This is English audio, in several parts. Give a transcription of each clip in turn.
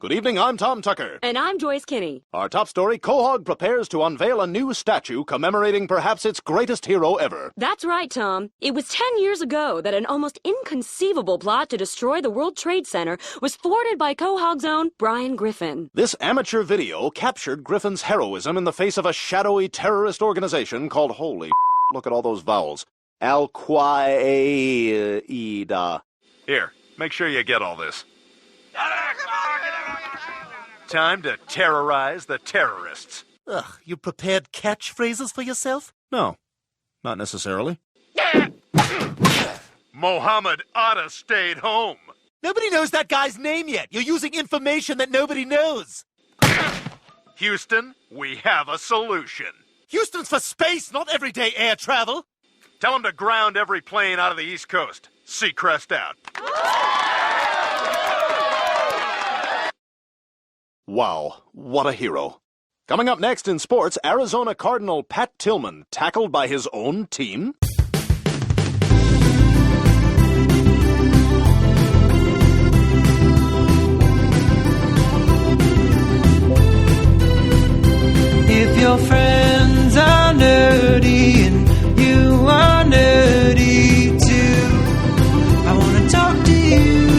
Good evening, I'm Tom Tucker. And I'm Joyce Kinney. Our top story, Quahog prepares to unveil a new statue commemorating perhaps its greatest hero ever. That's right, Tom. It was 10 years ago that an almost inconceivable plot to destroy the World Trade Center was thwarted by Quahog's own Brian Griffin. This amateur video captured Griffin's heroism in the face of a shadowy terrorist organization called Holy look at all those vowels. Al-Qaeda. Here, make sure you get all this. Time to terrorize the terrorists. Ugh, you prepared catchphrases for yourself? No, not necessarily. Mohammed oughta stayed home. Nobody knows that guy's name yet. You're using information that nobody knows. Houston, we have a solution. Houston's for space, not everyday air travel. Tell them to ground every plane out of the East Coast. Seacrest out. Wow, what a hero. Coming up next in sports, Arizona Cardinal Pat Tillman tackled by his own team. If your friends are nerdy and you are nerdy too, I want to talk to you.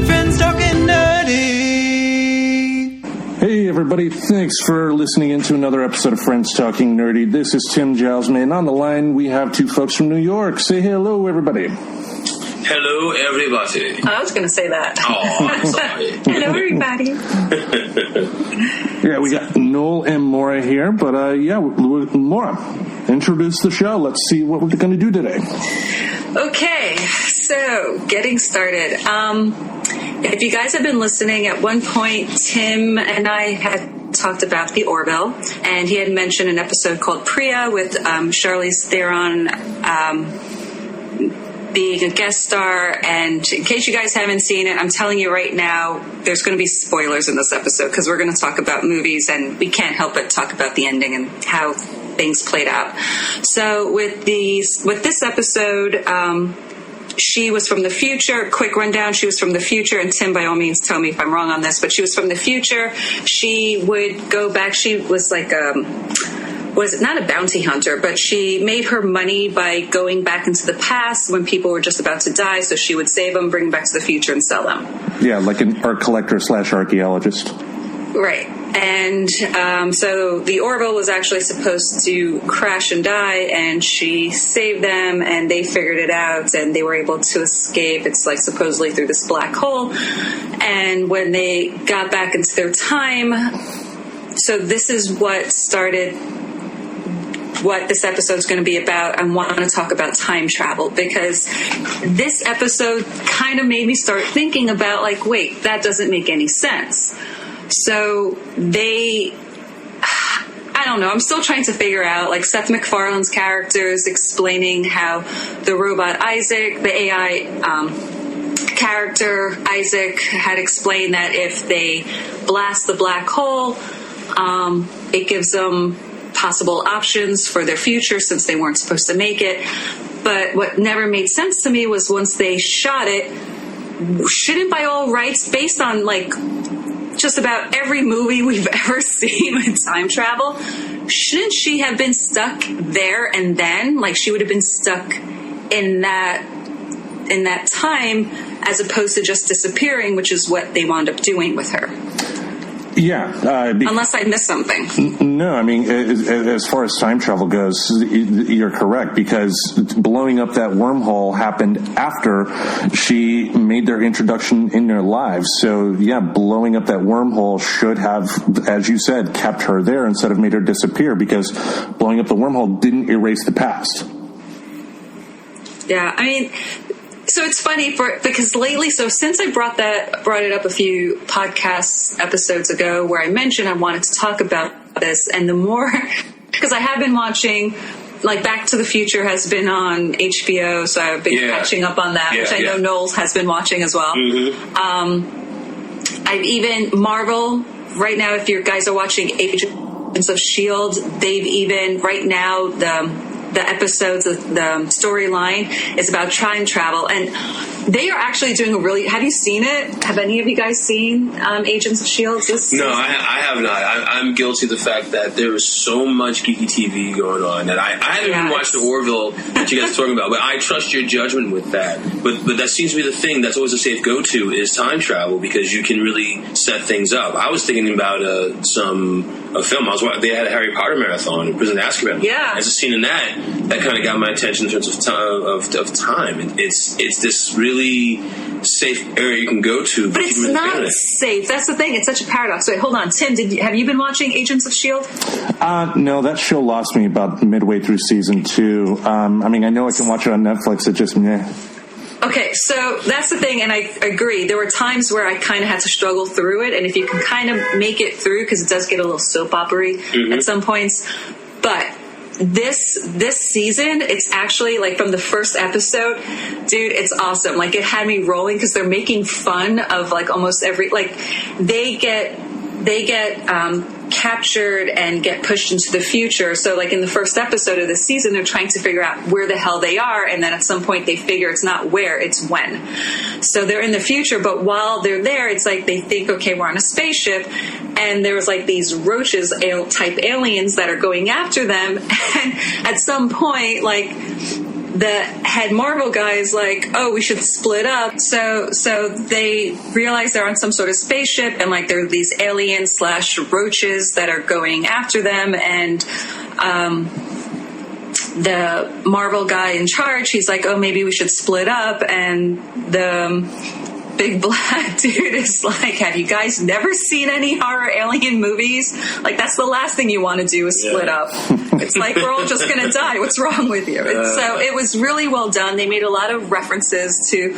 Friends talking nerdy. Hey everybody, thanks for listening in to another episode of Friends Talking Nerdy. This is Tim Jowsman, and on the line we have two folks from New York. Say hello, everybody. Hello, everybody. I was going to say that. Oh, I'm sorry. Hello, everybody. Yeah, we got Noel and Morah here, but Morah, introduce the show. Let's see what we're going to do today. Okay, so getting started. If you guys have been listening, at one point, Tim and I had talked about the Orville, and he had mentioned an episode called Priya with Charlize Theron being a guest star. And in case you guys haven't seen it, I'm telling you right now, there's going to be spoilers in this episode because we're going to talk about movies, and we can't help but talk about the ending and how things played out. So with this episode, she was from the future. Quick rundown, she was from the future, and Tim, by all means, tell me if I'm wrong on this, but she was from the future. She would go back. She was like was not a bounty hunter, but she made her money by going back into the past when people were just about to die, so she would save them, bring them back to the future, and sell them. Yeah, like an art collector / archaeologist. Right. And so the Orville was actually supposed to crash and die, and she saved them, and they figured it out, and they were able to escape. It's like supposedly through this black hole. And when they got back into their time, so this is what started what this episode is going to be about. I want to talk about time travel because this episode kind of made me start thinking about, like, wait, that doesn't make any sense. So I don't know, I'm still trying to figure out, like, Seth MacFarlane's characters explaining how the robot Isaac, the AI character Isaac, had explained that if they blast the black hole, it gives them possible options for their future since they weren't supposed to make it. But what never made sense to me was once they shot it, shouldn't by all rights, based on like just about every movie we've ever seen with time travel, shouldn't she have been stuck there and then? Like, she would have been stuck in that time as opposed to just disappearing, which is what they wound up doing with her. Yeah. Unless I missed something. No, I mean, as far as time travel goes, you're correct, because blowing up that wormhole happened after she made their introduction in their lives. So, yeah, blowing up that wormhole should have, as you said, kept her there instead of made her disappear, because blowing up the wormhole didn't erase the past. Yeah, I mean, so it's funny because lately, so since I brought it up a few podcast episodes ago where I mentioned I wanted to talk about this, and the more, because I have been watching, like, Back to the Future has been on HBO, so I've been catching up on that, which I know Noel has been watching as well. Mm-hmm. I've even, Marvel, right now, if you guys are watching Agents of S.H.I.E.L.D., they've even, right now, the episodes, the storyline is about time travel, and they are actually doing a really. Have you seen it? Have any of you guys seen Agents of S.H.I.E.L.D.? No, I have not. I'm guilty of the fact that there is so much geeky TV going on that I haven't even watched the Orville that you guys are talking about, but I trust your judgment with that. But that seems to be the thing that's always a safe go-to is time travel, because you can really set things up. I was thinking about a film. They had a Harry Potter marathon in Prison Azkaban. Yeah. There's a scene in that kind of got my attention in terms of time. It's this really safe area you can go to. But it's not safe. That's the thing. It's such a paradox. Wait, hold on. Tim, have you been watching Agents of S.H.I.E.L.D.? No, that show lost me about midway through season 2. I know I can watch it on Netflix. It just meh. Okay, so that's the thing, and I agree. There were times where I kind of had to struggle through it, and if you can kind of make it through, because it does get a little soap opera-y at some points, but this season, it's actually, like, from the first episode, dude, it's awesome. Like, it had me rolling, because they're making fun of, like, almost every, like, they get captured and get pushed into the future. So, like, in the first episode of this season, they're trying to figure out where the hell they are, and then at some point they figure it's not where, it's when. So they're in the future, but while they're there, it's like they think, okay, we're on a spaceship, and there was, like, these roaches type aliens that are going after them, and at some point, like, the head Marvel guy is like, oh, we should split up. So they realize they're on some sort of spaceship, and, like, there are these aliens / roaches that are going after them, and the Marvel guy in charge, he's like, oh, maybe we should split up, and the big black dude is like, have you guys never seen any horror alien movies? Like, that's the last thing you want to do is split up. It's like, we're all just going to die. What's wrong with you? So it was really well done. They made a lot of references to,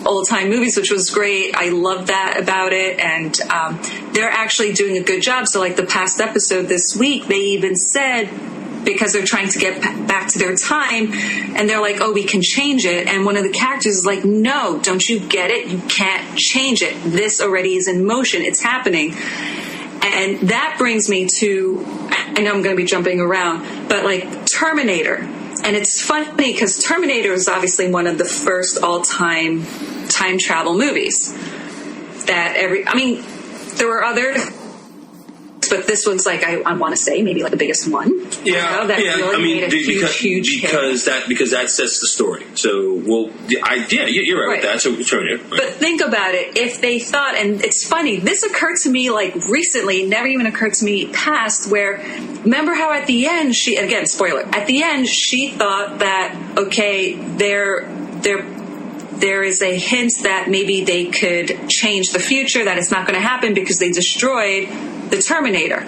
old time movies, which was great. I love that about it. And they're actually doing a good job. So, like, the past episode this week, they even said, because they're trying to get back to their time, and they're like, oh, we can change it. And one of the characters is like, no, don't you get it? You can't change it. This already is in motion. It's happening. And that brings me to, I know I'm going to be jumping around, but, like, Terminator. And it's funny because Terminator is obviously one of the first all-time time travel movies there were other, but this one's, like, I want to say maybe, like, the biggest one. Yeah, Really made a huge because that sets the story. So, you're right with that. So, Terminator. Right. But think about it. If they thought, and it's funny, this occurred to me, like, recently, never even occurred to me past, where, remember how at the end, again, spoiler, at the end, she thought that, okay, there is a hint that maybe they could change the future, that it's not going to happen because they destroyed the Terminator.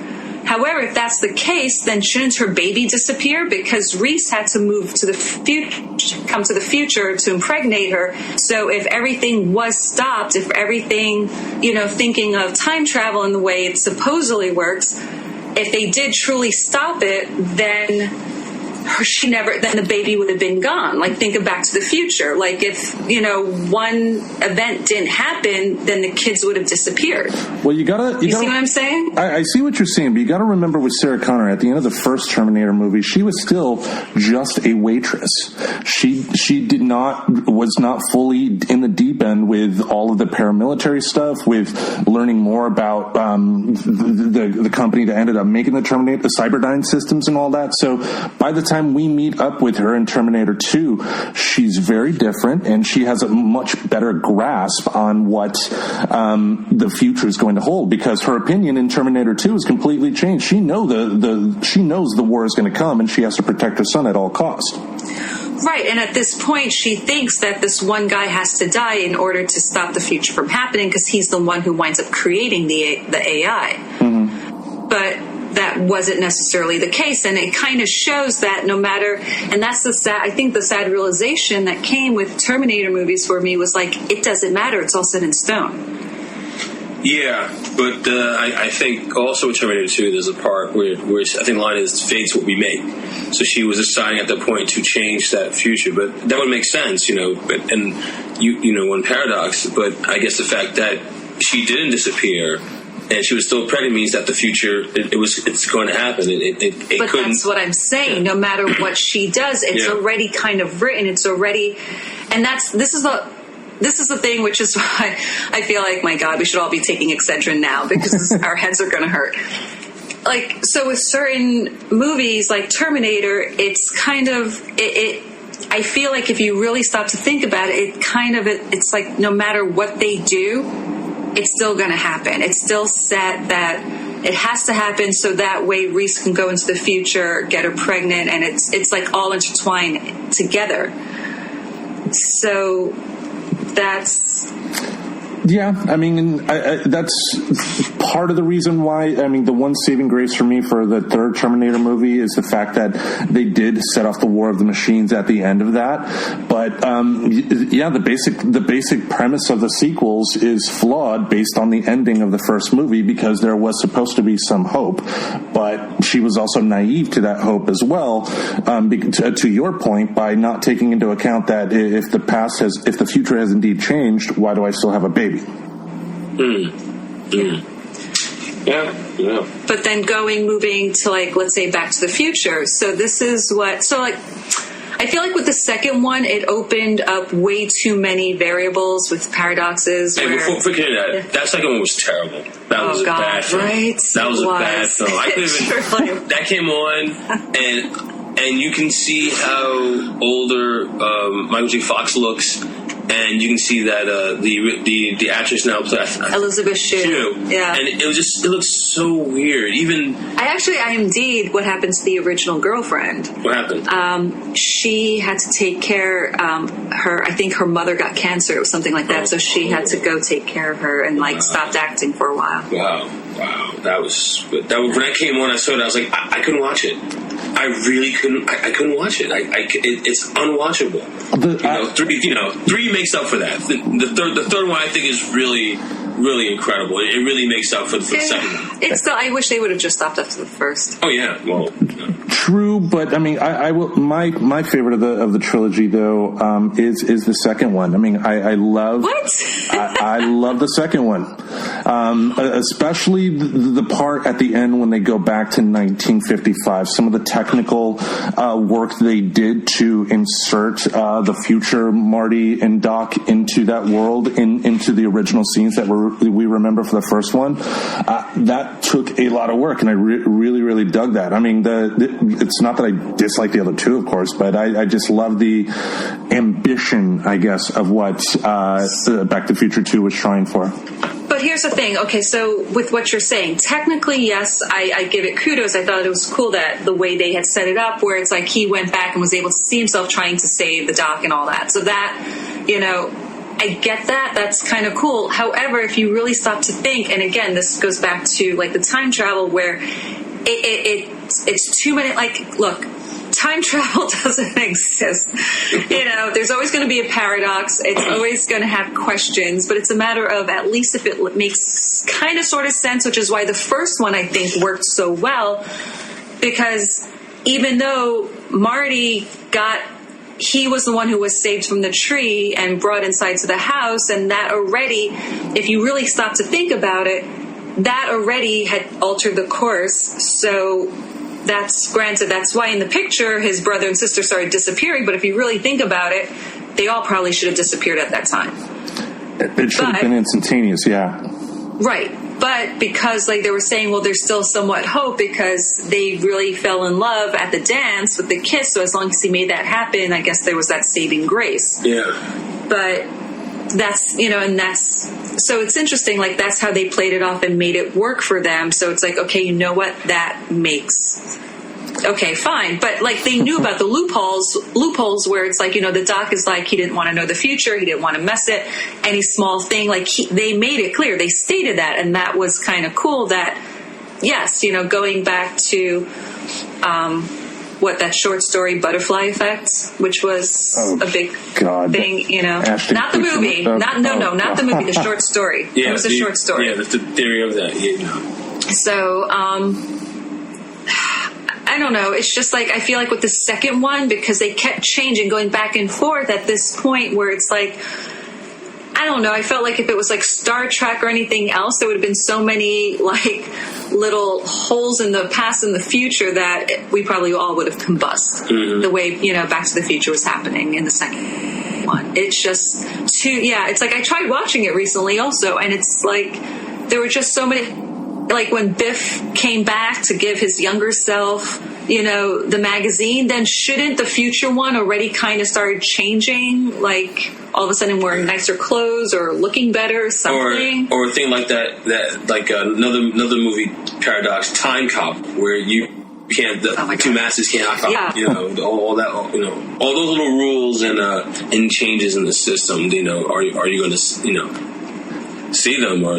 However, if that's the case, then shouldn't her baby disappear? Because Reese had to move to the future, come to the future to impregnate her. So if everything was stopped, if everything, thinking of time travel in the way it supposedly works, if they did truly stop it, then then the baby would have been gone. Like, think of Back to the Future. Like, if, one event didn't happen, then the kids would have disappeared. Well, you see what I'm saying? I see what you're saying, but you gotta remember with Sarah Connor, at the end of the first Terminator movie, she was still just a waitress. She was not fully in the deep end with all of the paramilitary stuff, with learning more about the company that ended up making the Terminator, the Cyberdyne systems and all that. So by the time we meet up with her in Terminator 2, she's very different, and she has a much better grasp on what the future is going to hold, because her opinion in Terminator 2 is completely changed. She knows the war is going to come, and she has to protect her son at all costs. Right, and at this point, she thinks that this one guy has to die in order to stop the future from happening, because he's the one who winds up creating the AI. Mm-hmm. But that wasn't necessarily the case, and it kind of shows that no matter, and that's the sad realization that came with Terminator movies for me was, like, it doesn't matter, it's all set in stone. Yeah, but I think also with Terminator 2, there's a part where I think the line is, fate's what we make. So she was deciding at that point to change that future, but that would make sense, one paradox, but I guess the fact that she didn't disappear and she was still pregnant means that the future it's going to happen. But that's what I'm saying. No matter what she does, it's already kind of written. It's already, and this is the thing, which is why I feel like, my God, we should all be taking Excedrin now because our heads are going to hurt. Like, so with certain movies like Terminator, it's kind of I feel like if you really stop to think about it, it's like no matter what they do, it's still going to happen. It's still set that it has to happen so that way Reese can go into the future, get her pregnant, and it's like all intertwined together. So that's... Yeah, I mean, that's part of the reason why, I mean, the one saving grace for me for the third Terminator movie is the fact that they did set off the War of the Machines at the end of that. But, the basic premise of the sequels is flawed based on the ending of the first movie because there was supposed to be some hope. But she was also naive to that hope as well, to your point, by not taking into account that if the future has indeed changed, why do I still have a baby? Yeah. But then moving to, like, let's say Back to the Future. So this is I feel like with the second one, it opened up way too many variables with paradoxes. Hey, before forgetting that second one was terrible. That was a bad film. Right? That was a bad film. I couldn't even. That came on, and you can see how older Michael J. Fox looks. And you can see that the actress now plays Elizabeth Shue. Yeah, and it looks so weird. Even I actually IMD'd what happened to the original girlfriend. What happened? She had to take care. I think her mother got cancer or something like that, so she had to go take care of her and stopped acting for a while. Wow, that was when that came on. I saw it. I was like, I couldn't watch it. I really couldn't. I couldn't watch it. It's unwatchable. Three makes up for that. The third one I think is really, really incredible. It really makes up for the second one. It's still. I wish they would have just stopped after the first. Oh yeah, well. True, but I mean, I will. My favorite of the trilogy though is the second one. I mean, I love what I love the second one, especially the part at the end when they go back to 1955. Some of the technical work they did to insert the future Marty and Doc into that world, into the original scenes that we remember for the first one. That took a lot of work, and I really, really dug that. I mean, it's not that I dislike the other two, of course, but I just love the ambition, I guess, of what Back to the Future 2 was trying for. But here's the thing. Okay, so with what you're saying, technically, yes, I give it kudos. I thought it was cool that the way they had set it up, where it's like he went back and was able to see himself trying to save the Doc and all that. So that, I get that. That's kind of cool. However, if you really stop to think, and again, this goes back to like the time travel where it's too many, like, look, time travel doesn't exist. There's always going to be a paradox. It's always going to have questions, but it's a matter of at least if it makes kind of sort of sense, which is why the first one I think worked so well, because even though Marty he was the one who was saved from the tree and brought inside to the house, and that already, if you really stop to think about it, that already had altered the course. So that's granted, that's why in the picture his brother and sister started disappearing, but if you really think about it, they all probably should have disappeared at that time. It should have been instantaneous, yeah. Right. But because they were saying, well, there's still somewhat hope because they really fell in love at the dance with the kiss. So as long as he made that happen, I guess there was that saving grace. Yeah. But that's, so it's interesting. Like, that's how they played it off and made it work for them. So it's like, okay, you know what? That makes... Okay, fine. But, they knew about the loopholes where it's like, the Doc is like, he didn't want to know the future. He didn't want to mess it. Any small thing, they made it clear. They stated that. And that was kind of cool that, yes, going back to, that short story, Butterfly Effect, which was a big thing, Ashton not the movie. Not the movie, the short story. Yeah, it was a short story. Yeah, the theory of that, yeah. So, I don't know. It's just I feel like with the second one, because they kept changing, going back and forth at this point where it's like, I don't know. I felt like if it was like Star Trek or anything else, there would have been so many like little holes in the past and the future that we probably all would have combust the way, Back to the Future was happening in the second one. It's just it's like I tried watching it recently also, and it's like there were just so many, like when Biff came back to give his younger self, the magazine, then shouldn't the future one already kind of started changing, like all of a sudden wearing nicer clothes or looking better or something? Or a thing like that like another movie paradox, Time Cop, where you can't, two masters can't hop out, all that, all those little rules and changes in the system, are you going to, see them or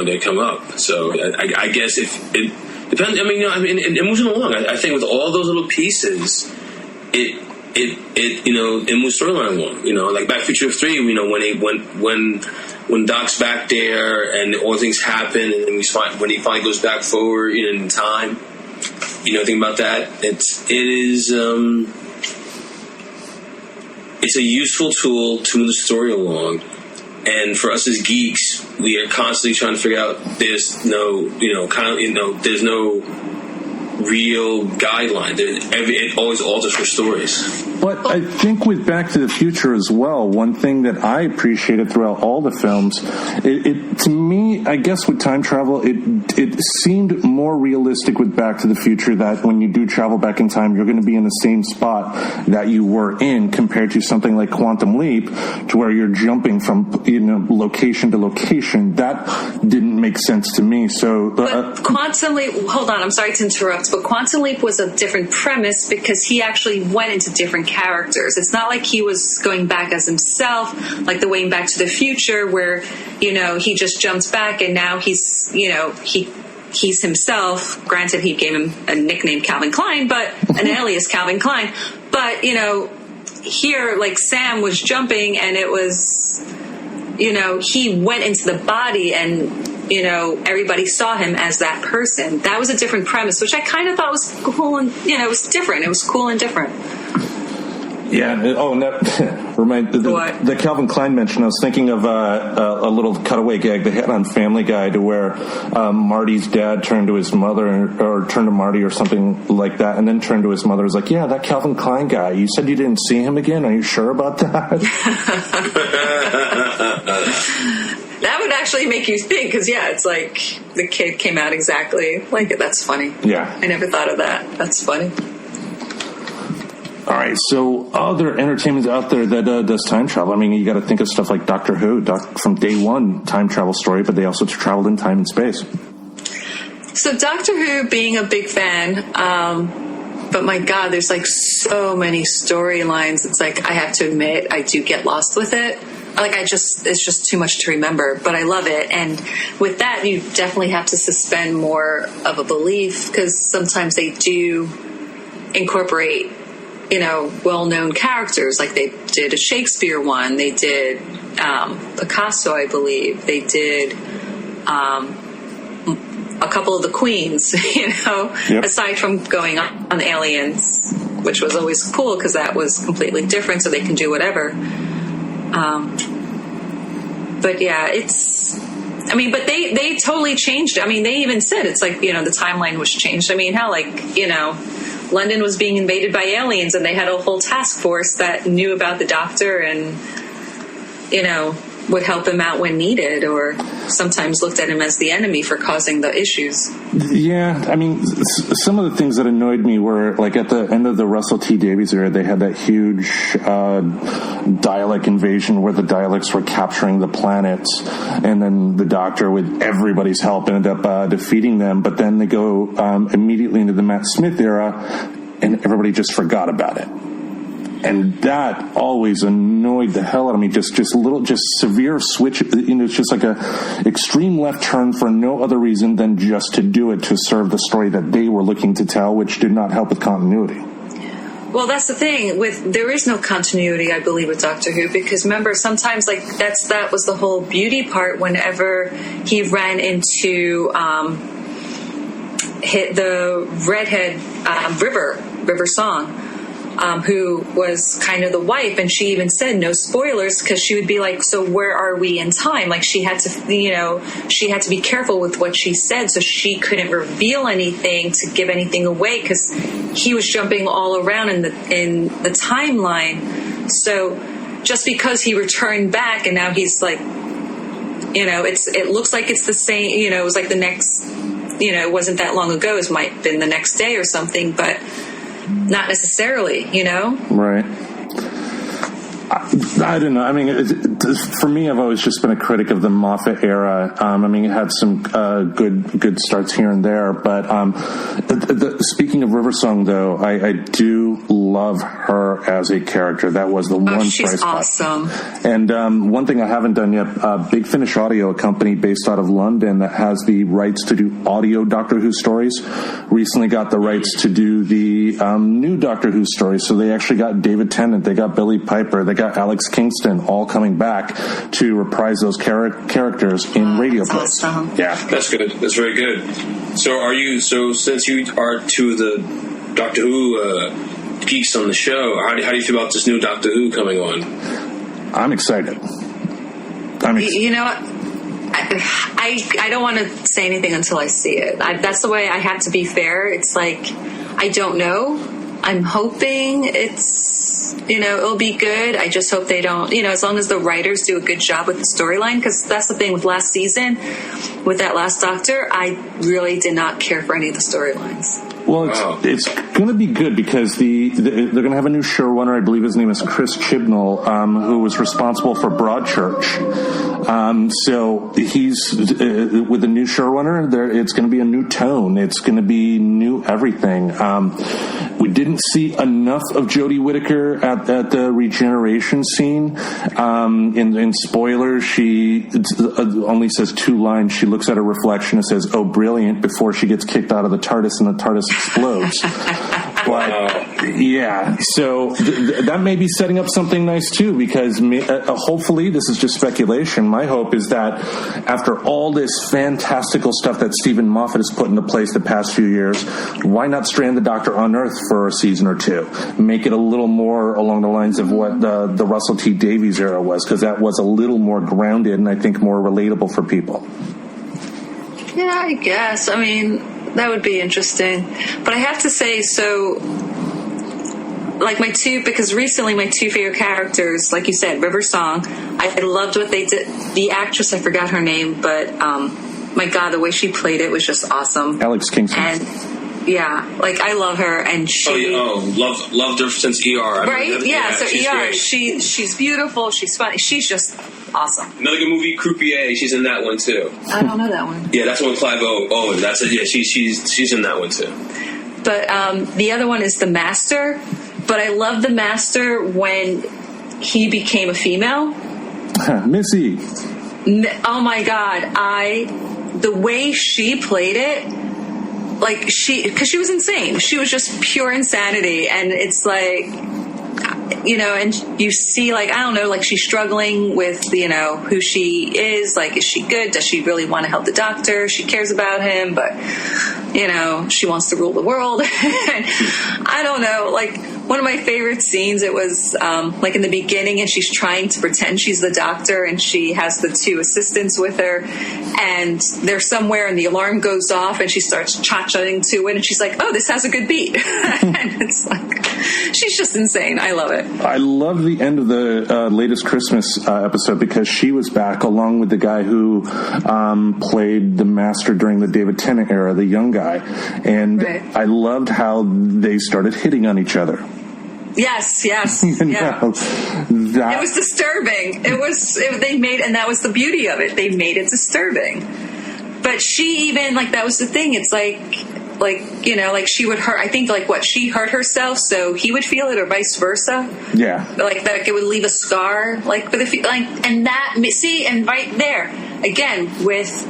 they come up? So I guess if it depends. It moves along. I think with all those little pieces, it moves storyline along. Like Back to the Future 3. When Doc's back there and all things happen, and then when he finally goes back forward in time. Think about that. It's a useful tool to move the story along. And for us as geeks, we are constantly trying to figure out there's no real guideline. It always alters for stories. But I think with Back to the Future as well, one thing that I appreciated throughout all the films, it to me, I guess with time travel, it seemed more realistic with Back to the Future that when you do travel back in time, you're going to be in the same spot that you were in, compared to something like Quantum Leap, to where you're jumping from location to location. That didn't make sense to me. So, but Quantum Leap, hold on, I'm sorry to interrupt, but Quantum Leap was a different premise because he actually went into different characters. It's not like he was going back as himself, like the way in Back to the Future, where he just jumps back and now he's he's himself. Granted, he gave him a nickname Calvin Klein, but an alias Calvin Klein. But here, like Sam was jumping, and it was he went into the body and everybody saw him as that person. That was a different premise, which I kind of thought was cool, and it was different. It was cool and different. Yeah. Oh, and that the Calvin Klein mention. I was thinking of a little cutaway gag they had on Family Guy, to where Marty's dad turned to his mother, or turned to Marty or something like that, and then turned to his mother. Was like, "Yeah, that Calvin Klein guy. You said you didn't see him again. Are you sure about that?" That would actually make you think, because it's like the kid came out exactly like it. That's funny. Yeah, I never thought of that. That's funny. All right, so other entertainment out there that does time travel. I mean, you got to think of stuff like Doctor Who, from day one, time travel story, but they also traveled in time and space. So Doctor Who, being a big fan, but my God, there's like so many storylines. It's like, I have to admit, I do get lost with it. Like it's just too much to remember, but I love it. And with that, you definitely have to suspend more of a belief, because sometimes they do incorporate well-known characters, like they did a Shakespeare one, they did Picasso, I believe, they did a couple of the queens, Yep. Aside from going on Aliens, which was always cool because that was completely different, so they can do whatever. But yeah, but they totally changed it. I mean, they even said it's like, the timeline was changed. I mean, how London was being invaded by aliens, and they had a whole task force that knew about the Doctor and, would help him out when needed, or sometimes looked at him as the enemy for causing the issues. Yeah, I mean, some of the things that annoyed me were, like, at the end of the Russell T Davies era, they had that huge Dalek invasion where the Daleks were capturing the planets, and then the Doctor, with everybody's help, ended up defeating them. But then they go immediately into the Matt Smith era, and everybody just forgot about it. And that always annoyed the hell out of me. Just severe switch. It's just like a extreme left turn for no other reason than just to do it, to serve the story that they were looking to tell, which did not help with continuity. Well, that's the thing. There is no continuity, I believe, with Doctor Who, because remember, sometimes that was the whole beauty part. Whenever he ran into hit the redhead River Song. who was kind of the wife, and she even said no spoilers because she would be like, so where are we in time? Like she had to, she had to be careful with what she said, so she couldn't reveal anything to give anything away because he was jumping all around in the timeline. So just because he returned back and now he's like, it looks like it's the same, it was like the next, it wasn't that long ago. It might have been the next day or something, but not necessarily, Right. I don't know. I mean, for me, I've always just been a critic of the Moffat era. It had some good starts here and there. But speaking of River Song, though, I do love her as a character. That was the one. She's awesome. And one thing I haven't done yet, Big Finish Audio, a company based out of London that has the rights to do audio Doctor Who stories, recently got the rights to do the new Doctor Who stories. So they actually got David Tennant, they got Billy Piper, they got Alex Kingston, all coming back to reprise those characters in radio plays. Awesome. Yeah, that's good. That's very good. So since you are two of the Doctor Who geeks on the show, how do you feel about this new Doctor Who coming on? I'm excited. You know what? I don't want to say anything until I see it. That's the way I have to be fair. It's like, I don't know. I'm hoping it's, it'll be good. I just hope they don't, as long as the writers do a good job with the storyline, because that's the thing with last season, with that last Doctor, I really did not care for any of the storylines. Well, it's going to be good because they're going to have a new showrunner. I believe his name is Chris Chibnall, who was responsible for Broadchurch. So he's with the new showrunner. It's going to be a new tone. It's going to be new everything. We didn't see enough of Jodie Whittaker at the regeneration scene. In spoilers, she only says 2 lines. She looks at her reflection and says, "Oh, brilliant," before she gets kicked out of the TARDIS and the TARDIS explodes. But yeah, so that may be setting up something nice too, because hopefully, this is just speculation. My hope is that after all this fantastical stuff that Stephen Moffat has put into place the past few years, why not strand the Doctor on Earth for a season or 2? Make it a little more along the lines of what the Russell T Davies era was, because that was a little more grounded and I think more relatable for people. Yeah, I guess. That would be interesting. But I have to say, because recently my 2 favorite characters, like you said, River Song, I loved what they did. The actress, I forgot her name, but my God, the way she played it was just awesome. Alex Kingston. And yeah, I love her, and she... loved her since ER. Right? Yeah, so she's ER, great. she's beautiful, she's funny, she's just awesome. Another good movie, Croupier, she's in that one too. I don't know that one. Yeah, that's one with Clive Owen. That's it. Yeah, she's in that one too. But the other one is The Master. But I love The Master when he became a female. Missy. Oh my God. The way she played it, because she was insane. She was just pure insanity. And it's and you see, I don't know, she's struggling with, who she is. Is she good? Does she really want to help the Doctor? She cares about him, but, she wants to rule the world. And I don't know, one of my favorite scenes, it was, in the beginning, and she's trying to pretend she's the Doctor, and she has the 2 assistants with her, and they're somewhere, and the alarm goes off, and she starts cha-chaing to it, and she's like, oh, this has a good beat. And it's she's just insane. I love it. I love the end of the latest Christmas episode, because she was back along with the guy who played the Master during the David Tennant era, the young guy. And right. I loved how they started hitting on each other. Yes. Yeah. It was disturbing. And that was the beauty of it. They made it disturbing. But she even, that was the thing. It's she would hurt, I think, she hurt herself, so he would feel it, or vice versa. Yeah. That it would leave a scar, and that, see, and right there, again, with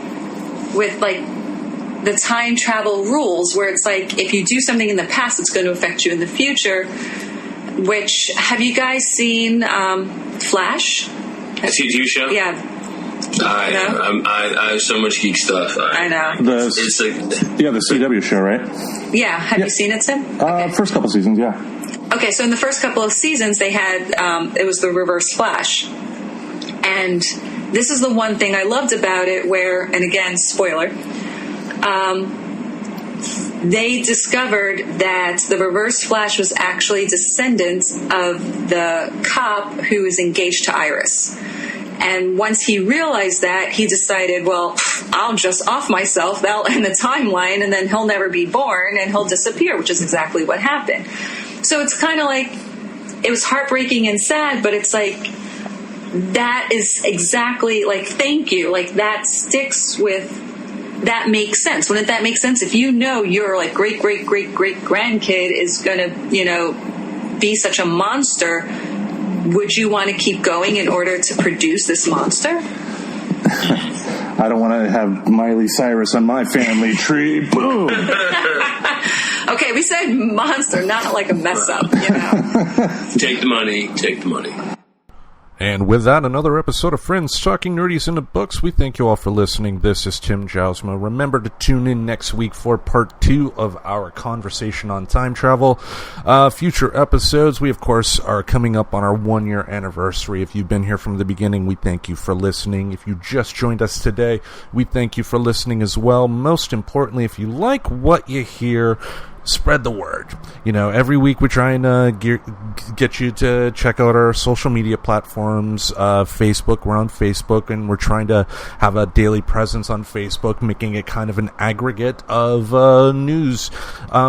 the time travel rules, where it's if you do something in the past, it's going to affect you in the future. Which, have you guys seen Flash? The TV show? Yeah. I have so much geek stuff. I know. The CW show, right? Yeah. Have you seen it, Tim? Okay. First couple seasons, yeah. Okay, so in the first couple of seasons, they had, it was the Reverse Flash. And this is the one thing I loved about it where, and again, spoiler, they discovered that the Reverse Flash was actually descendants of the cop who was engaged to Iris. And once he realized that, he decided, well, I'll just off myself, that'll end the timeline, and then he'll never be born, and he'll disappear, which is exactly what happened. So it's kind of like, it was heartbreaking and sad, but it's like, that is exactly, like, thank you. Like, that sticks with, that makes sense. Wouldn't that make sense? If you know your, like, great-great-great-great-grandkid is going to, you know, be such a monster, would you want to keep going in order to produce this monster? I don't want to have Miley Cyrus on my family tree. Boom! Okay, we said monster, not like a mess up, you know? Take the money, take the money. And with that, another episode of Friends Talking Nerdies into Books. We thank you all for listening. This is Tim Jousma. Remember to tune in next week for part 2 of our conversation on time travel. Future episodes, we of course are coming up on our 1-year anniversary. If you've been here from the beginning, we thank you for listening. If you just joined us today, we thank you for listening as well. Most importantly, if you like what you hear, spread the word. You know, every week we try and get you to check out our social media platforms. Facebook, we're on Facebook, and we're trying to have a daily presence on Facebook, making it kind of an aggregate of news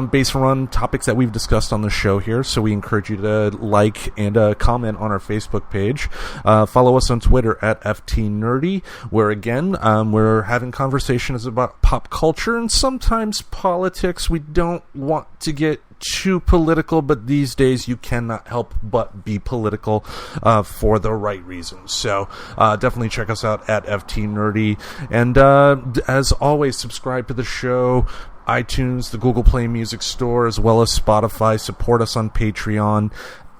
based on topics that we've discussed on the show here. So we encourage you to like and comment on our Facebook page. Follow us on Twitter at FTNerdy, where again, we're having conversations about pop culture and sometimes politics. We don't want to get too political, but these days you cannot help but be political for the right reasons. So definitely check us out at FTNerdy. And as always, subscribe to the show, iTunes, the Google Play Music Store, as well as Spotify. Support us on Patreon.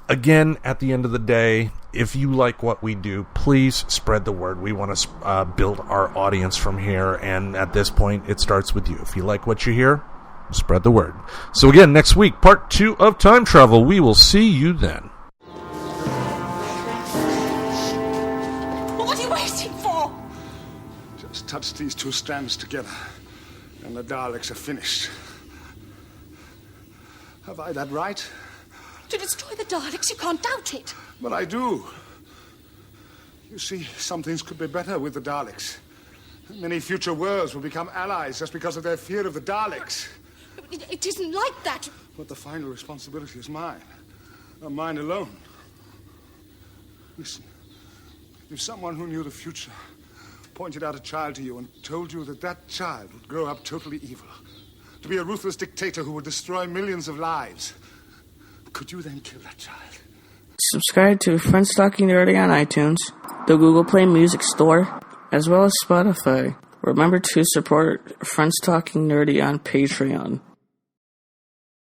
Again, at the end of the day, if you like what we do, please spread the word. We want to build our audience from here, and at this point, it starts with you. If you like what you hear, spread the word. So again, next week, part 2 of Time Travel. We will see you then. What are you waiting for? Just touch these 2 strands together, and the Daleks are finished. Have I that right? To destroy the Daleks, you can't doubt it. But I do. You see, some things could be better with the Daleks. Many future worlds will become allies just because of their fear of the Daleks. It isn't like that. But the final responsibility is mine. Mine alone. Listen, if someone who knew the future pointed out a child to you and told you that that child would grow up totally evil, to be a ruthless dictator who would destroy millions of lives, could you then kill that child? Subscribe to Friends Talking Nerdy on iTunes, the Google Play Music Store, as well as Spotify. Remember to support Friends Talking Nerdy on Patreon.